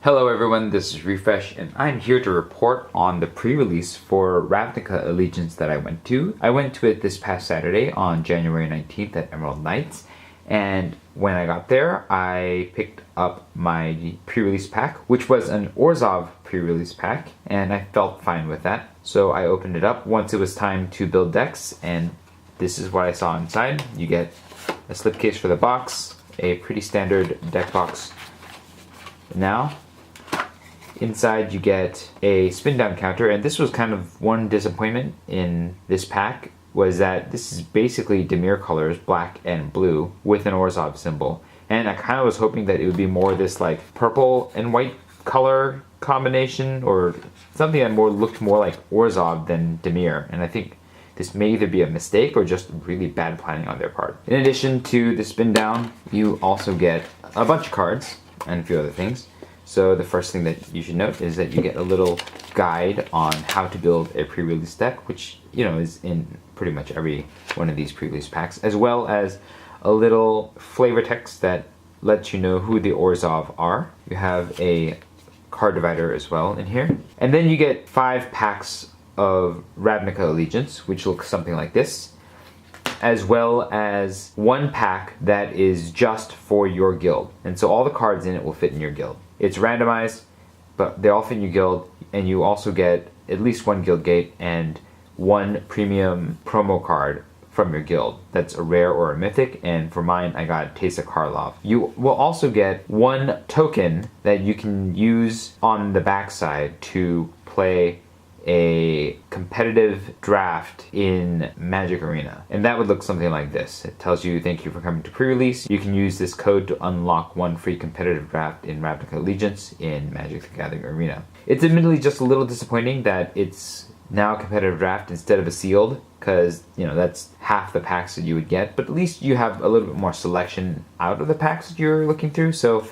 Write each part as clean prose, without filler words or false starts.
Hello everyone, this is Refresh, and I'm here to report on the pre-release for Ravnica Allegiance that I went to. I went to it this past Saturday on January 19th at Emerald Knights, and when I got there, I picked up my pre-release pack, which was an Orzhov pre-release pack, and I felt fine with that. So I opened it up once it was time to build decks, and this is what I saw inside. You get a slipcase for the box, a pretty standard deck box. Now, inside you get a spin down counter, and this was kind of one disappointment in this pack, was that this is basically Dimir colors, black and blue, with an Orzhov symbol. And I kind of was hoping that it would be more this like purple and white color combination, or something that looked more like Orzhov than Dimir. And I think this may either be a mistake or just really bad planning on their part. In addition to the spin down, you also get a bunch of cards and a few other things. So the first thing that you should note is that you get a little guide on how to build a pre-release deck, which, you know, is in pretty much every one of these pre-release packs, as well as a little flavor text that lets you know who the Orzhov are. You have a card divider as well in here. And then you get 5 packs of Ravnica Allegiance, which looks something like this, as well as 1 pack that is just for your guild. And so all the cards in it will fit in your guild. It's randomized, but they all fit in your guild, and you also get at least 1 guild gate and 1 premium promo card from your guild. That's a rare or a mythic, and for mine I got Teysa Karlov. You will also get 1 token that you can use on the backside to play a competitive draft in Magic Arena. And that would look something like this. It tells you, thank you for coming to pre-release. You can use this code to unlock 1 free competitive draft in Ravnica Allegiance in Magic the Gathering Arena. It's admittedly just a little disappointing that it's now a competitive draft instead of a sealed, because, you know, that's half the packs that you would get, but at least you have a little bit more selection out of the packs that you're looking through. So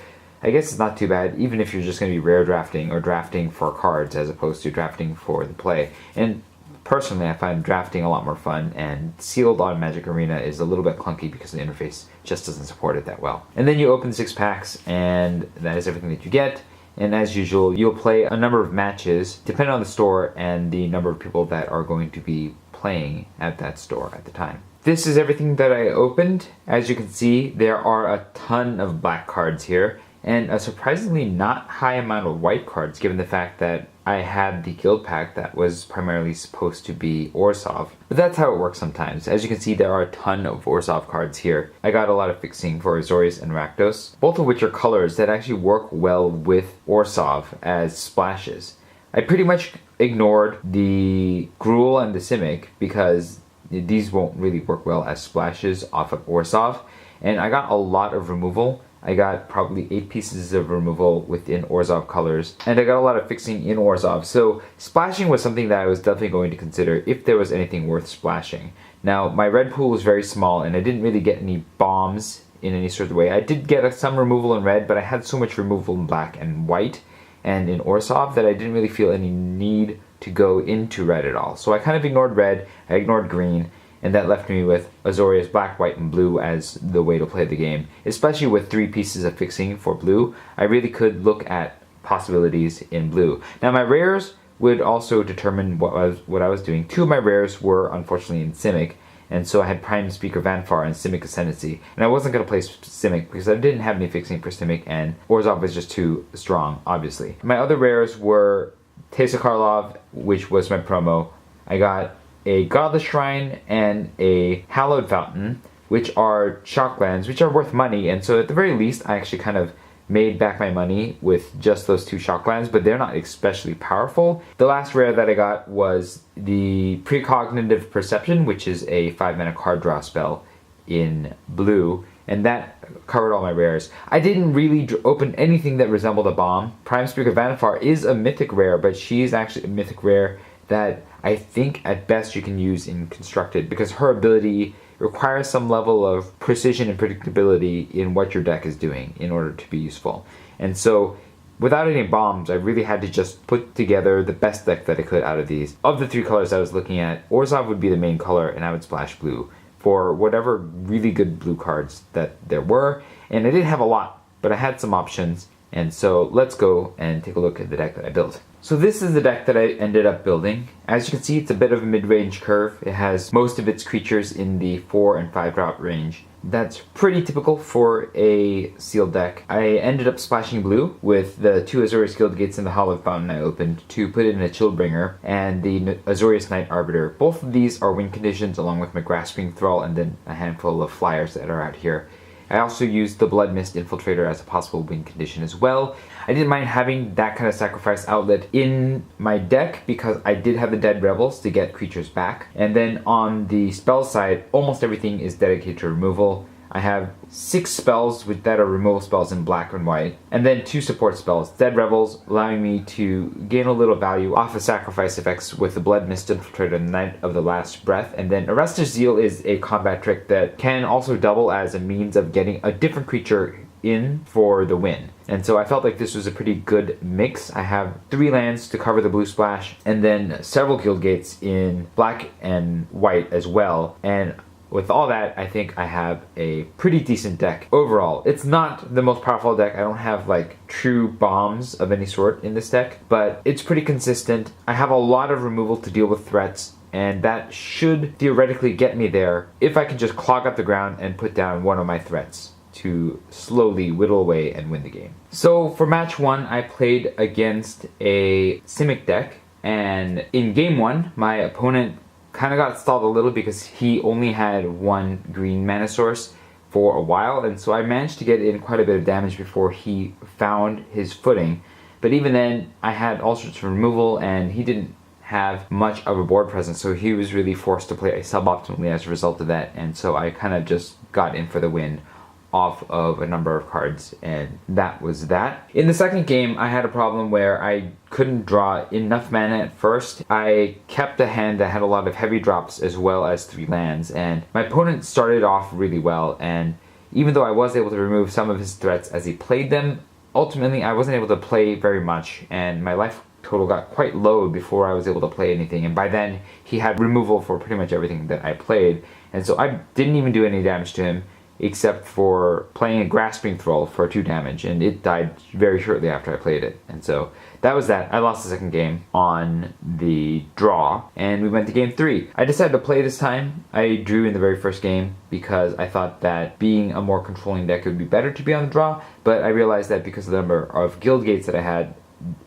I guess it's not too bad, even if you're just going to be rare drafting or drafting for cards as opposed to drafting for the play. And personally, I find drafting a lot more fun, and sealed on Magic Arena is a little bit clunky because the interface just doesn't support it that well. And then you open 6 packs, and that is everything that you get. And as usual, you'll play a number of matches, depending on the store and the number of people that are going to be playing at that store at the time. This is everything that I opened. As you can see, there are a ton of black cards here, and a surprisingly not high amount of white cards, given the fact that I had the guild pack that was primarily supposed to be Orzhov. But that's how it works sometimes. As you can see, there are a ton of Orzhov cards here. I got a lot of fixing for Azorius and Rakdos, both of which are colors that actually work well with Orzhov as splashes. I pretty much ignored the Gruul and the Simic because these won't really work well as splashes off of Orzhov, and I got a lot of removal. I got probably 8 pieces of removal within Orzhov colors, and I got a lot of fixing in Orzhov, so splashing was something that I was definitely going to consider if there was anything worth splashing. Now, my red pool was very small, and I didn't really get any bombs in any sort of way. I did get some removal in red, but I had so much removal in black and white and in Orzhov that I didn't really feel any need to go into red at all. So I kind of ignored red, I ignored green, and that left me with Azorius black, white, and blue as the way to play the game. Especially with 3 pieces of fixing for blue, I really could look at possibilities in blue. Now my rares would also determine what I was doing. 2 of my rares were unfortunately in Simic, and so I had Prime Speaker Vanfar and Simic Ascendancy. And I wasn't going to play Simic because I didn't have any fixing for Simic, and Orzhov was just too strong, obviously. My other rares were Teysa Karlov, which was my promo. I got a Godless Shrine and a Hallowed Fountain, which are shocklands, which are worth money, and so at the very least I actually kind of made back my money with just those 2 shocklands, but they're not especially powerful. The last rare that I got was the Precognitive Perception, which is a 5-mana card draw spell in blue, and that covered all my rares. I didn't really open anything that resembled a bomb. Prime Speaker Vanfar is a mythic rare, but she's actually a mythic rare that I think at best you can use in Constructed, because her ability requires some level of precision and predictability in what your deck is doing in order to be useful. And so without any bombs, I really had to just put together the best deck that I could out of these. Of the 3 colors I was looking at, Orzhov would be the main color, and I would splash blue for whatever really good blue cards that there were. And I didn't have a lot, but I had some options, And so let's go and take a look at the deck that I built. So this is the deck that I ended up building. As you can see, it's a bit of a mid-range curve. It has most of its creatures in the 4 and 5 drop range. That's pretty typical for a sealed deck. I ended up splashing blue with the 2 Azorius Guild Gates and the Hallowed Fountain I opened to put in a Chillbringer and the Azorius Knight Arbiter. Both of these are win conditions along with my Grasping Thrall and then a handful of flyers that are out here. I also used the Blood Mist Infiltrator as a possible win condition as well. I didn't mind having that kind of sacrifice outlet in my deck because I did have the Dead Rebels to get creatures back. And then on the spell side, almost everything is dedicated to removal. I have 6 spells that are removal spells in black and white, and then 2 support spells. Dead Rebels, allowing me to gain a little value off of sacrifice effects with the Blood Mist Infiltrator and Knight of the Last Breath. And then Arrestor's Zeal is a combat trick that can also double as a means of getting a different creature in for the win. And so I felt like this was a pretty good mix. I have 3 lands to cover the blue splash, and then several Guild Gates in black and white as well. And with all that, I think I have a pretty decent deck overall. It's not the most powerful deck. I don't have like true bombs of any sort in this deck, but it's pretty consistent. I have a lot of removal to deal with threats, and that should theoretically get me there if I can just clog up the ground and put down one of my threats to slowly whittle away and win the game. So for match 1, I played against a Simic deck, and in game 1, my opponent kind of got stalled a little because he only had 1 green mana source for a while, and so I managed to get in quite a bit of damage before he found his footing. But even then, I had all sorts of removal, and he didn't have much of a board presence, so he was really forced to play suboptimally as a result of that, and so I kind of just got in for the win off of a number of cards, and that was that. In the second game, I had a problem where I couldn't draw enough mana at first. I kept a hand that had a lot of heavy drops as well as 3 lands, and my opponent started off really well, and even though I was able to remove some of his threats as he played them, ultimately I wasn't able to play very much, and my life total got quite low before I was able to play anything, and by then he had removal for pretty much everything that I played, and so I didn't even do any damage to him except for playing a Grasping Thrall for 2 damage, and it died very shortly after I played it. And so that was that. I lost the second game on the draw, and we went to game 3. I decided to play this time. I drew in the very first game because I thought that being a more controlling deck would be better to be on the draw, but I realized that because of the number of Guild Gates that I had,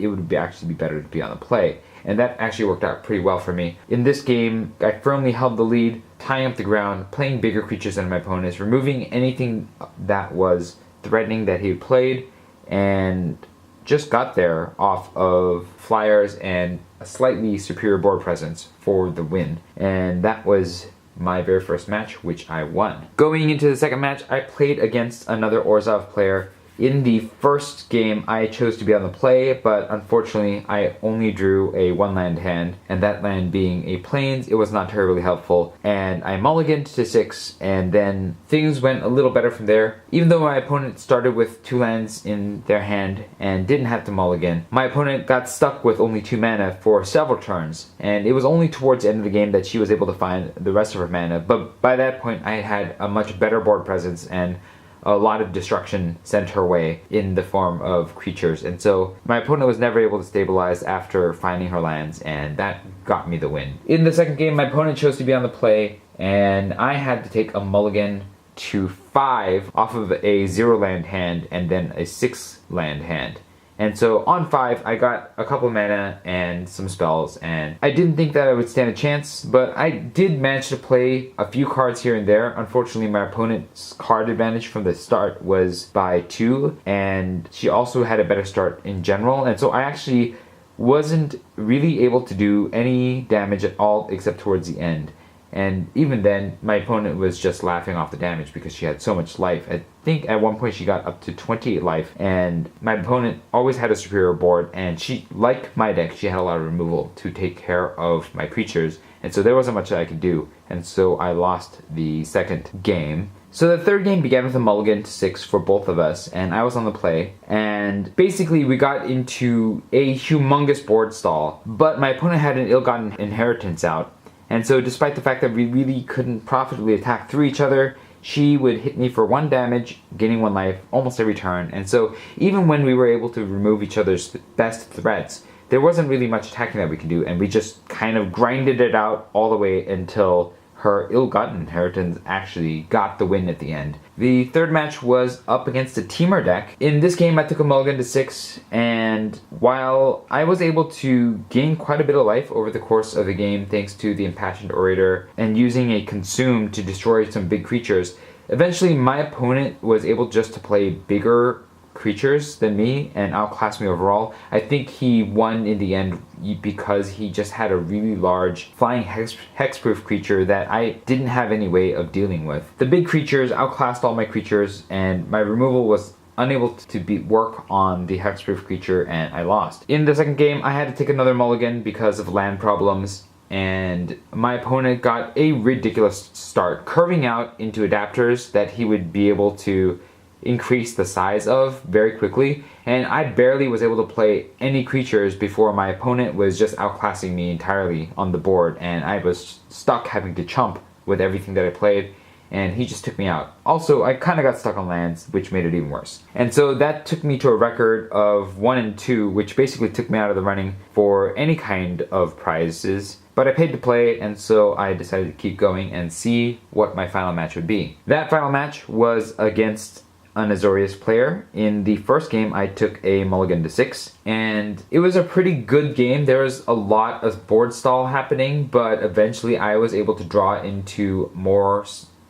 it would actually be better to be on the play. And that actually worked out pretty well for me. In this game, I firmly held the lead, tying up the ground, playing bigger creatures than my opponents, removing anything that was threatening that he had played, and just got there off of flyers and a slightly superior board presence for the win. And that was my very first match, which I won. Going into the second match, I played against another Orzhov player. In the first game, I chose to be on the play, but unfortunately, I only drew a 1-land hand, and that land being a Plains, it was not terribly helpful, and I mulliganed to 6, and then things went a little better from there. Even though my opponent started with 2 lands in their hand and didn't have to mulligan, my opponent got stuck with only 2 mana for several turns, and it was only towards the end of the game that she was able to find the rest of her mana, but by that point, I had a much better board presence and a lot of destruction sent her way in the form of creatures, and so my opponent was never able to stabilize after finding her lands, and that got me the win. In the second game, my opponent chose to be on the play, and I had to take a mulligan to 5 off of a 0-land hand and then a 6-land hand. And so on 5, I got a couple mana and some spells, and I didn't think that I would stand a chance, but I did manage to play a few cards here and there. Unfortunately, my opponent's card advantage from the start was by 2, and she also had a better start in general, and so I actually wasn't really able to do any damage at all except towards the end. And even then, my opponent was just laughing off the damage because she had so much life. I think at one point she got up to 28 life, and my opponent always had a superior board, and she, like my deck, she had a lot of removal to take care of my creatures, and so there wasn't much that I could do, and so I lost the second game. So the third game began with a mulligan to 6 for both of us, and I was on the play, and basically we got into a humongous board stall, but my opponent had an ill-gotten inheritance out. And so despite the fact that we really couldn't profitably attack through each other, she would hit me for 1 damage, gaining 1 life almost every turn. And so even when we were able to remove each other's best threats, there wasn't really much attacking that we could do, and we just kind of grinded it out all the way until her ill-gotten inheritance actually got the win at the end. The third match was up against a teamer deck. In this game, I took a mulligan to 6, and while I was able to gain quite a bit of life over the course of the game thanks to the Impassioned Orator and using a Consume to destroy some big creatures, eventually my opponent was able just to play bigger creatures than me and outclassed me overall. I think he won in the end because he just had a really large flying hexproof creature that I didn't have any way of dealing with. The big creatures outclassed all my creatures, and my removal was unable to work on the hexproof creature, and I lost. In the second game, I had to take another mulligan because of land problems, and my opponent got a ridiculous start, curving out into adapters that he would be able to increase the size of very quickly, and I barely was able to play any creatures before my opponent was just outclassing me entirely on the board, and I was stuck having to chump with everything that I played, and he just took me out. Also, I kind of got stuck on lands, which made it even worse. And so that took me to a record of 1 and 2, which basically took me out of the running for any kind of prizes. But I paid to play, and so I decided to keep going and see what my final match would be. That final match was against an Azorius player. In the first game, I took a mulligan to 6, and it was a pretty good game. There was a lot of board stall happening, but eventually I was able to draw into more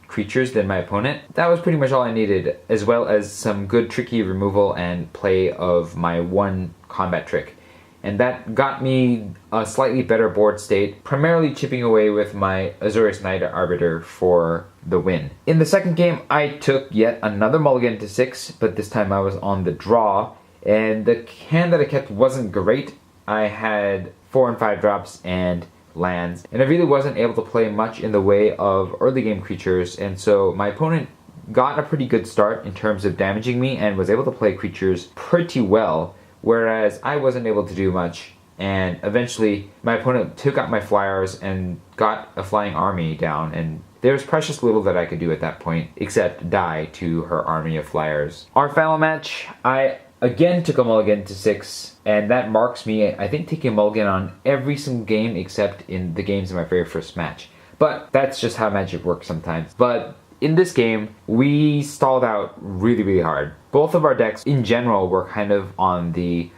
creatures than my opponent. That was pretty much all I needed, as well as some good tricky removal and play of my 1 combat trick. And that got me a slightly better board state, primarily chipping away with my Azorius Knight Arbiter for the win. In the second game, I took yet another mulligan to 6, but this time I was on the draw, and the hand that I kept wasn't great. I had 4 and 5 drops and lands, and I really wasn't able to play much in the way of early game creatures, and so my opponent got a pretty good start in terms of damaging me and was able to play creatures pretty well, whereas I wasn't able to do much. And eventually my opponent took out my flyers and got a flying army down, and there was precious little that I could do at that point except die to her army of flyers. Our final match, I again took a mulligan to 6, and that marks me, I think, taking a mulligan on every single game except in the games in my very first match. But that's just how Magic works sometimes. But in this game, we stalled out really hard. Both of our decks in general were kind of on the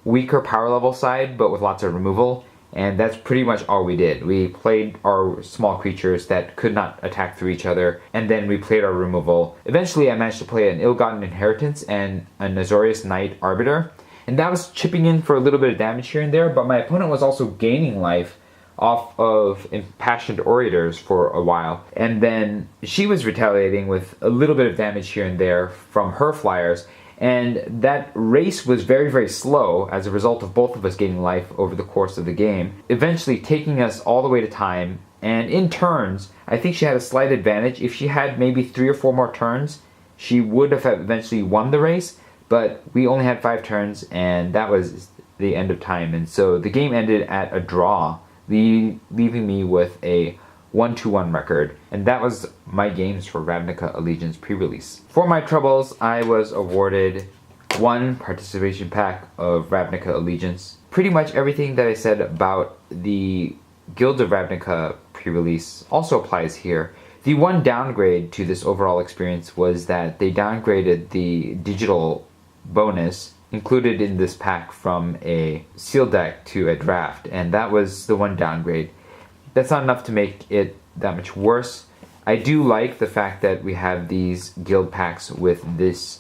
weaker power level side, but with lots of removal, and that's pretty much all we did. We played our small creatures that could not attack through each other, and then we played our removal. Eventually I managed to play an Ill-Gotten Inheritance and an Azorius Knight Arbiter, and that was chipping in for a little bit of damage here and there, but my opponent was also gaining life off of Impassioned Orators for a while, and then she was retaliating with a little bit of damage here and there from her flyers, and that race was very slow as a result of both of us gaining life over the course of the game, eventually taking us all the way to time. And in turns, I think she had a slight advantage. If she had maybe 3 or 4 more turns, she would have eventually won the race, but we only had 5 turns, and that was the end of time, and so the game ended at a draw, leaving me with a 1-1 record, and that was my games for Ravnica Allegiance Prerelease. For my troubles, I was awarded 1 participation pack of Ravnica Allegiance. Pretty much everything that I said about the Guild of Ravnica Prerelease also applies here. The one downgrade to this overall experience was that they downgraded the digital bonus included in this pack from a sealed deck to a draft, and that was the one downgrade. That's not enough to make it that much worse. I do like the fact that we have these guild packs with this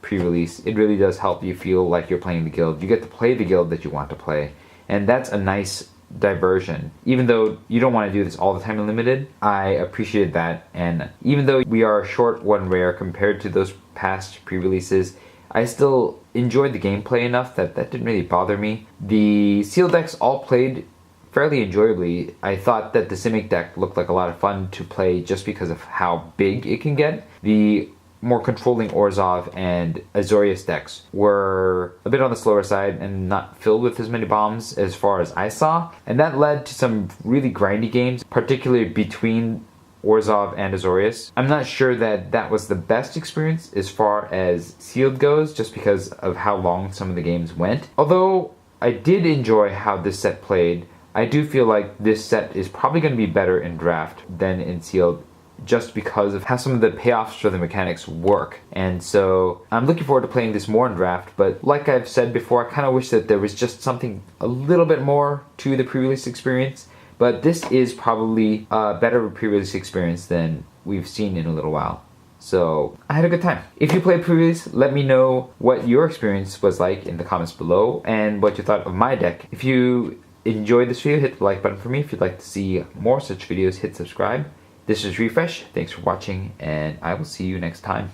pre-release. It really does help you feel like you're playing the guild. You get to play the guild that you want to play, and that's a nice diversion. Even though you don't want to do this all the time in Limited, I appreciated that, and even though we are short 1 rare compared to those past pre-releases, I still enjoyed the gameplay enough that didn't really bother me. The sealed decks all played fairly enjoyably. I thought that the Simic deck looked like a lot of fun to play just because of how big it can get. The more controlling Orzhov and Azorius decks were a bit on the slower side and not filled with as many bombs as far as I saw, and that led to some really grindy games, particularly between Orzhov and Azorius. I'm not sure that that was the best experience as far as sealed goes, just because of how long some of the games went. Although I did enjoy how this set played, I do feel like this set is probably going to be better in draft than in sealed, just because of how some of the payoffs for the mechanics work. And so I'm looking forward to playing this more in draft, but like I've said before, I kind of wish that there was just something a little bit more to the pre-release experience. But this is probably a better pre-release experience than we've seen in a little while. So I had a good time. If you played pre-release, let me know what your experience was like in the comments below and what you thought of my deck. If you enjoyed this video, hit the like button for me. If you'd like to see more such videos, hit subscribe. This is Refresh. Thanks for watching, and I will see you next time.